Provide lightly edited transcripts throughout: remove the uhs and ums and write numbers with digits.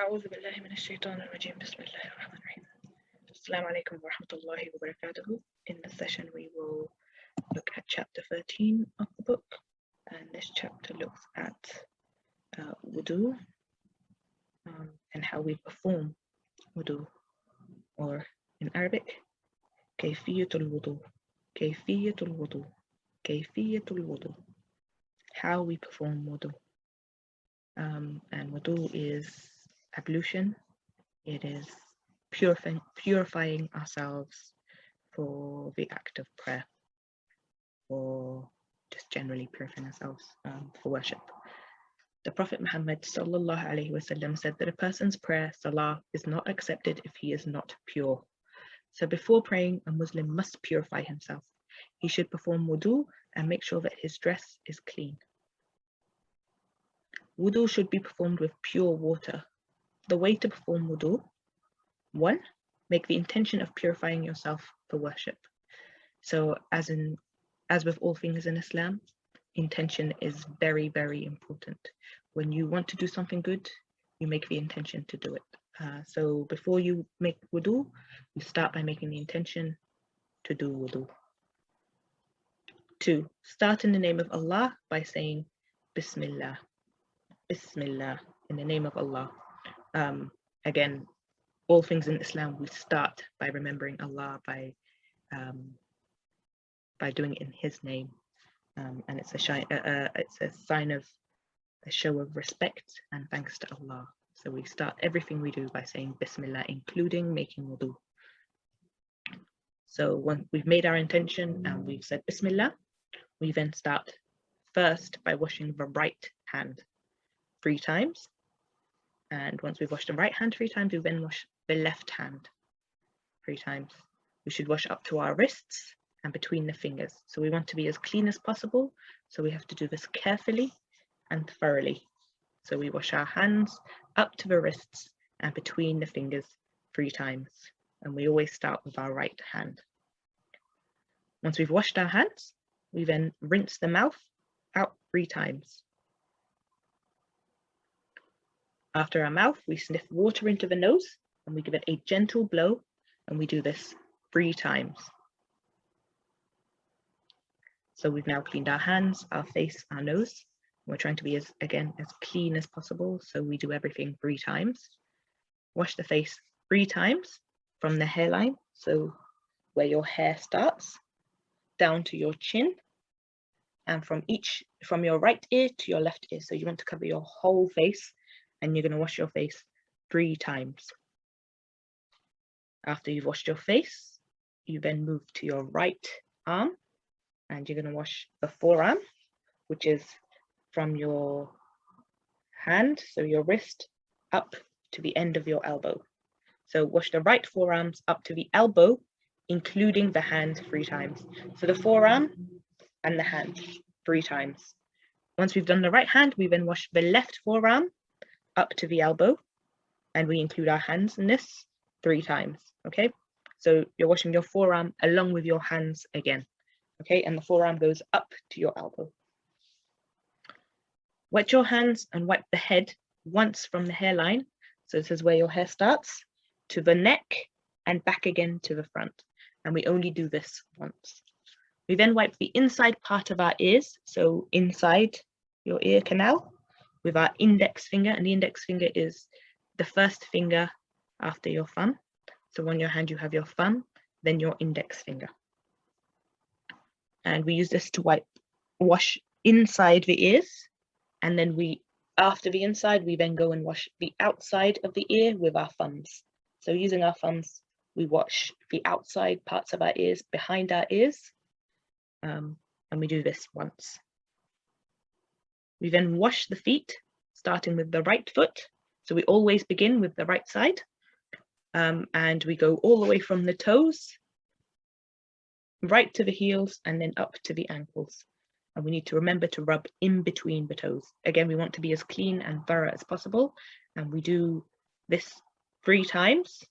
أعوذ بالله من الشيطان الرجيم بسم الله الرحمن الرحيم Assalamu alaikum wa rahmatullahi wa barakatuhu. In this session we will look at chapter 13 of the book, and this chapter looks at wudu and how we perform wudu, or in Arabic kayfiyatul wudu, kayfiyatul wudu, kayfiyatul wudu, how we perform wudu. And wudu is ablution. It is purifying ourselves for the act of prayer, or just generally purifying ourselves for worship. The Prophet Muhammad sallallahu alaihi wasallam said that a person's prayer, salah, is not accepted if he is not pure. So before praying, a Muslim must purify himself. He should perform wudu and make sure that his dress is clean. Wudu should be performed with pure water. The way to perform wudu: 1. Make the intention of purifying yourself for worship. So as with all things in Islam, intention is very, very important. When you want to do something good, you make the intention to do it. So before you make wudu, you start by making the intention to do wudu. 2. Start in the name of Allah by saying Bismillah. Bismillah, in the name of Allah. Again, all things in Islam, we start by remembering Allah, by doing it in His name, and it's a sign of a show of respect and thanks to Allah. So we start everything we do by saying Bismillah, including making wudu. So when we've made our intention and we've said Bismillah, we then start first by washing the right hand 3 times. And once we've washed the right hand 3 times, we then wash the left hand 3 times. We should wash up to our wrists and between the fingers. So we want to be as clean as possible. So we have to do this carefully and thoroughly. So we wash our hands up to the wrists and between the fingers 3 times. And we always start with our right hand. Once we've washed our hands, we then rinse the mouth out 3 times. After our mouth, we sniff water into the nose and we give it a gentle blow, and we do this 3 times. So we've now cleaned our hands, our face, our nose. We're trying to be as clean as possible, so we do everything 3 times. Wash the face 3 times from the hairline, so where your hair starts, down to your chin, and from your right ear to your left ear. So you want to cover your whole face, and you're going to wash your face 3 times. After you've washed your face, you then move to your right arm, and you're going to wash the forearm, which is from your hand, so your wrist, up to the end of your elbow. So wash the right forearms up to the elbow, including the hand 3 times. So the forearm and the hand 3 times. Once we've done the right hand, we then wash the left forearm up to the elbow, and we include our hands in this 3 times. Okay, so you're washing your forearm along with your hands again. Okay, and the forearm goes up to your elbow. Wet your hands and wipe the head once from the hairline, so this is where your hair starts, to the neck and back again to the front, and we only do this once. We then wipe the inside part of our ears, so inside your ear canal, with our index finger, and the index finger is the first finger after your thumb. So on your hand you have your thumb, then your index finger. And we use this to wash inside the ears, and then after the inside, we then go and wash the outside of the ear with our thumbs. So using our thumbs, we wash the outside parts of our ears behind our ears, and we do this once. We then wash the feet, starting with the right foot. So we always begin with the right side, and we go all the way from the toes, right to the heels, and then up to the ankles. And we need to remember to rub in between the toes. Again, we want to be as clean and thorough as possible, and we do this 3 times.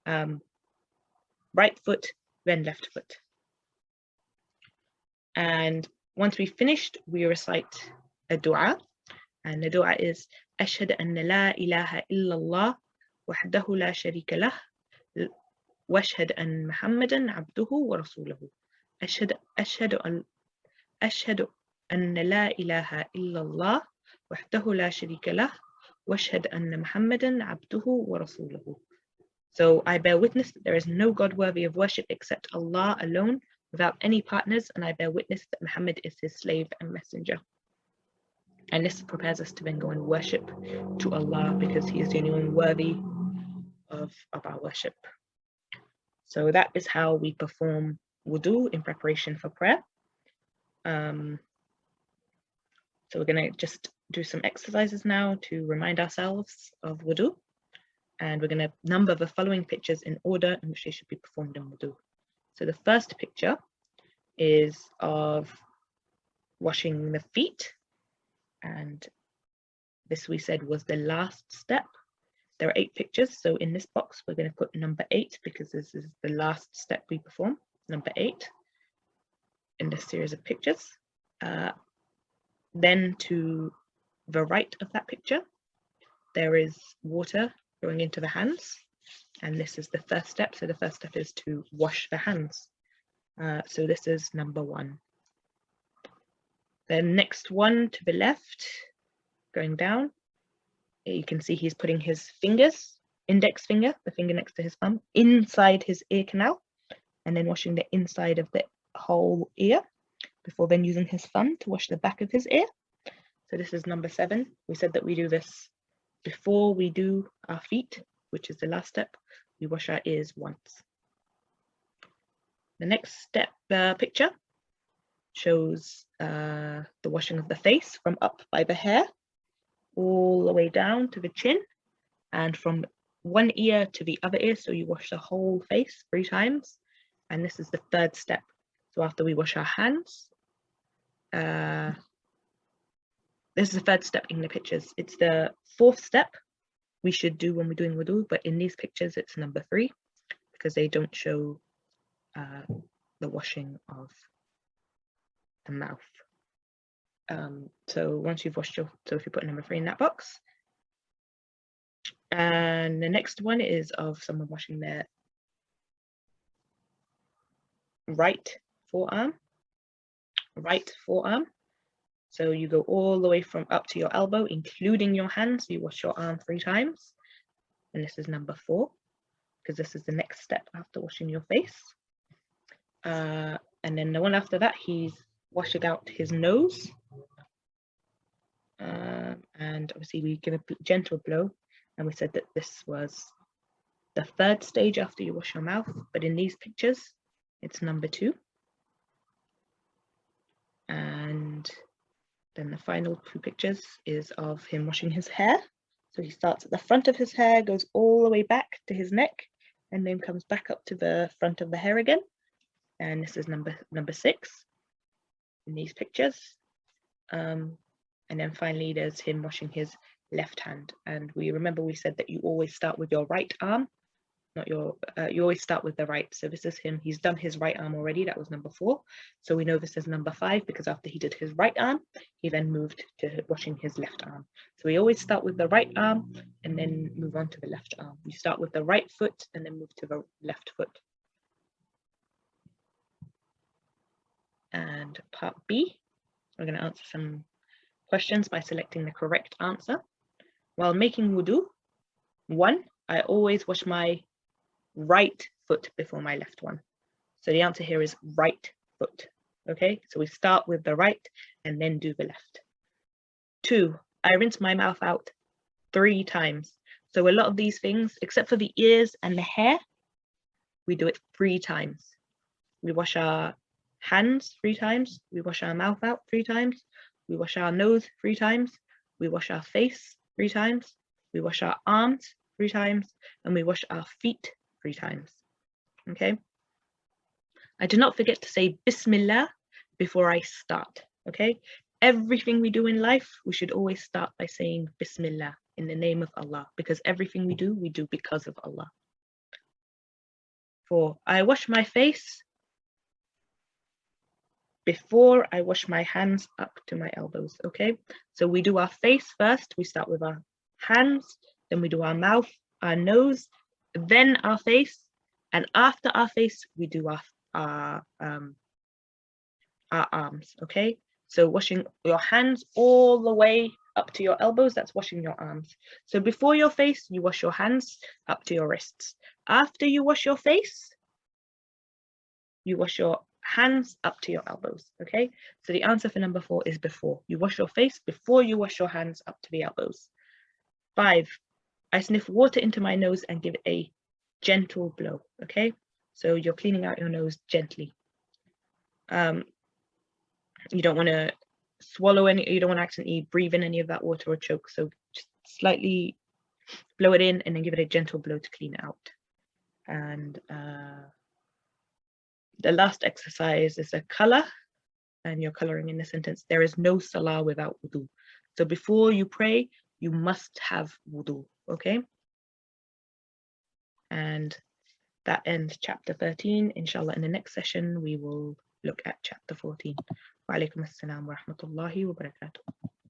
Right foot, then left foot. And once we've finished, we recite a dua, and the dua is أشهد أن لا إله إلا الله وحده لا شريك له وأشهد أن محمدا عبده ورسوله. أشهد أن لا إله إلا الله وحده لا شريك له وأشهد أن محمدا عبده ورسوله. So I bear witness that there is no God worthy of worship except Allah alone, without any partners, and I bear witness that Muhammad is his slave and messenger. And this prepares us to then go and worship to Allah, because he is the only one worthy of our worship. So that is how we perform wudu in preparation for prayer. So we're going to just do some exercises now to remind ourselves of wudu. And we're going to number the following pictures in order in which they should be performed in wudu. So the first picture is of washing the feet. And this, we said, was the last step. There are 8 pictures. So in this box, we're going to put number 8 because this is the last step we perform, number 8 in this series of pictures. Then to the right of that picture, there is water going into the hands. And this is the first step. So the first step is to wash the hands. So this is number 1. The next one to the left, going down, you can see he's putting his fingers, index finger, the finger next to his thumb, inside his ear canal, and then washing the inside of the whole ear before then using his thumb to wash the back of his ear. So this is number 7. We said that we do this before we do our feet, which is the last step. We wash our ears once. The next step picture shows the washing of the face from up by the hair all the way down to the chin, and from one ear to the other ear. So you wash the whole face 3 times. And this is the third step. So after we wash our hands, this is the third step in the pictures. It's the 4th step we should do when we're doing wudu, but in these pictures it's number 3 because they don't show the washing of the mouth. So once you've washed so if you put number 3 in that box, and the next one is of someone washing their right forearm. So you go all the way from up to your elbow, including your hands. You wash your arm 3 times, and this is number 4 because this is the next step after washing your face. And then the one after that, he's washing out his nose, and obviously we give a gentle blow, and we said that this was the 3rd stage after you wash your mouth, but in these pictures it's number 2. And then the final 2 pictures is of him washing his hair. So he starts at the front of his hair, goes all the way back to his neck, and then comes back up to the front of the hair again. And this is number 6 in these pictures. And then finally there's him washing his left hand. And we said that you always start with your right arm, not your, you always start with the right. So this is him, he's done his right arm already, that was number 4. So we know this is number 5 because after he did his right arm, he then moved to washing his left arm. So we always start with the right arm and then move on to the left arm. We start with the right foot and then move to the left foot. And part B, we're going to answer some questions by selecting the correct answer. While making wudu, 1, I always wash my right foot before my left one. So the answer here is right foot. Okay, so we start with the right and then do the left. 2, I rinse my mouth out 3 times. So a lot of these things, except for the ears and the hair, we do it 3 times. We wash our hands 3 times, we wash our mouth out 3 times, we wash our nose 3 times, we wash our face 3 times, we wash our arms 3 times, and we wash our feet 3 times. Okay, I do not forget to say Bismillah before I start. Okay, everything we do in life, we should always start by saying Bismillah, in the name of Allah, because everything we do because of Allah. 4, I wash my face before I wash my hands up to my elbows. Okay, so we do our face first. We start with our hands, then we do our mouth, our nose, then our face, and after our face, we do our arms, okay? So washing your hands all the way up to your elbows, that's washing your arms. So before your face, you wash your hands up to your wrists. After you wash your face, you wash your hands up to your elbows, okay? So the answer for number 4 is before. You wash your face before you wash your hands up to the elbows. 5, I sniff water into my nose and give it a gentle blow, okay? So you're cleaning out your nose gently. You don't want to swallow any, you don't want to accidentally breathe in any of that water or choke. So just slightly blow it in and then give it a gentle blow to clean it out. And the last exercise is a color, and you're coloring in the sentence, there is no salah without wudu. So before you pray, you must have wudu, okay? And that ends chapter 13. Inshallah, in the next session, we will look at chapter 14. Wa alaikum assalam wa rahmatullahi wa barakatuh.